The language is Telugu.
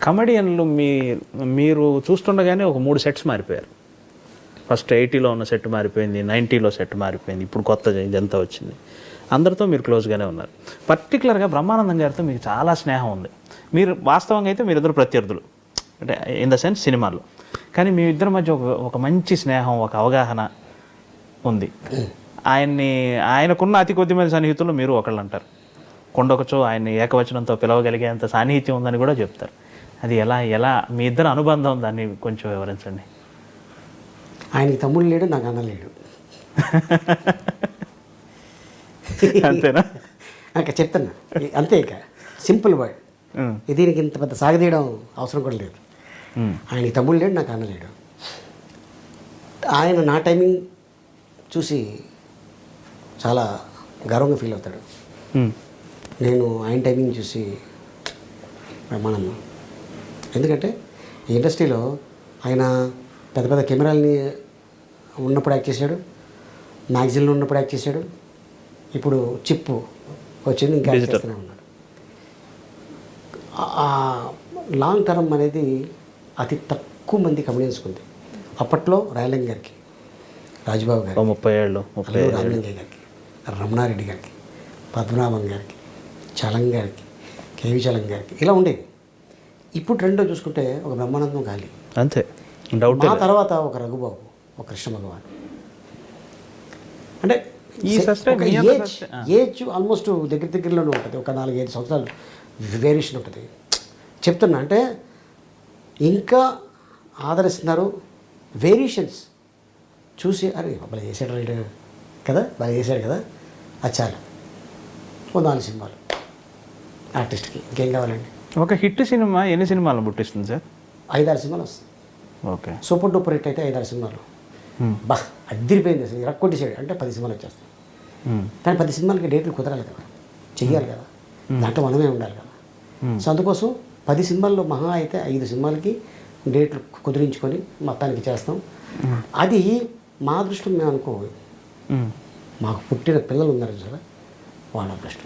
కమెడియన్లు మీరు చూస్తుండగానే ఒక 3 సెట్స్ మారిపోయారు. ఫస్ట్ 80లో ఉన్న సెట్ మారిపోయింది, 90లో సెట్ మారిపోయింది, ఇప్పుడు కొత్త ఇదంతా వచ్చింది. అందరితో మీరు క్లోజ్గానే ఉన్నారు. పర్టికులర్గా బ్రహ్మానందం గారితో మీకు చాలా స్నేహం ఉంది. మీరు వాస్తవంగా అయితే మీరిద్దరు ప్రత్యర్థులు, అంటే ఇన్ ద సెన్స్ సినిమాల్లో. కానీ మీ ఇద్దరి మధ్య ఒక మంచి స్నేహం, ఒక అవగాహన ఉంది. ఆయనకున్న అతి కొద్ది మంది సన్నిహితులు మీరు ఒకళ్ళు అంటారు. కొండొకచో ఆయన్ని ఏకవచనంతో పిలవగలిగేంత సాన్నిహిత్యం ఉందని కూడా చెప్తారు. అది ఎలా మీ ఇద్దరు అనుబంధం, దాన్ని కొంచెం వివరించండి. ఆయనకి తమ్ముడు లేడు, నాకు అన్న లేడు. అంతేనా? ఇంకా చెప్తున్నా అంతే. ఇక సింపుల్ వర్డ్. దీనికి ఇంత పెద్ద సాగదీయడం అవసరం కూడా లేదు. ఆయనకి తమ్ముడు లేడు, నాకు అన్న లేడు. ఆయన నా టైమింగ్ చూసి చాలా గర్వంగా ఫీల్ అవుతాడు. నేను ఆయన టైమింగ్ చూసి బ్రహ్మానందం. ఎందుకంటే ఈ ఇండస్ట్రీలో ఆయన పెద్ద పెద్ద కెమెరాలని ఉన్నప్పుడు యాక్ట్ చేశాడు, మ్యాగజైన్లో ఉన్నప్పుడు యాక్ట్ చేశాడు, ఇప్పుడు చిప్పు వచ్చింది ఇంకా యాక్ట్ చేస్తూనే ఉన్నాడు. లాంగ్ టర్మ్ అనేది అతి తక్కువ మంది కమెడియన్స్కి ఉంది. అప్పట్లో రాయలింగ గారికి, రాజబాబు గారికి, 30 ఏళ్ళు రామలింగయ్య గారికి, రమణారెడ్డి గారికి, పద్మనాభం గారికి, చలం గారికి, కేవి చలం గారికి ఇలా ఉండేది. ఇప్పుడు ట్రెండ్లో చూసుకుంటే ఒక బ్రహ్మానందం గాలి అంతే. డౌట్. ఆ తర్వాత ఒక రఘుబాబు, ఒక కృష్ణ భగవాన్. అంటే ఏజ్ ఆల్మోస్ట్ దగ్గరలోనే ఉంటుంది. ఒక 4-5 సంవత్సరాలు వేరియేషన్ ఉంటుంది. చెప్తున్నా అంటే ఇంకా ఆదరిస్తున్నారు. వేరియేషన్స్ చూసి అరే బాగా చేశాడు రైట్ కదా, బాగా చేశాడు కదా, అది చాలు. ఓ 4 సినిమాలు ఆర్టిస్ట్కి ఇంకేం కావాలండి. ఒక హిట్ సినిమా ఎన్ని సినిమాలను పుట్టిస్తుంది సార్? 5-6 సినిమాలు వస్తుంది. ఓకే. సూపర్ డూపర్ హిట్ అయితే 5-6 సినిమాలు. బా అద్దరిపోయింది అసలు, ఇరక్కొట్టేసాడు అంటే 10 సినిమాలు వచ్చేస్తాయి. కానీ 10 సినిమాలకి డేట్లు కుదరాలి కదా, చెయ్యాలి కదా, దాంట్లో మనమే ఉండాలి కదా. సో అందుకోసం 10 సినిమాల్లో మహా అయితే 5 సినిమాలకి డేట్లు కుదిరించుకొని మొత్తానికి చేస్తాం. అది మా అదృష్టం మేము అనుకో. మాకు పుట్టిన పిల్లలు ఉన్నారు సార్, వాళ్ళ అదృష్టం.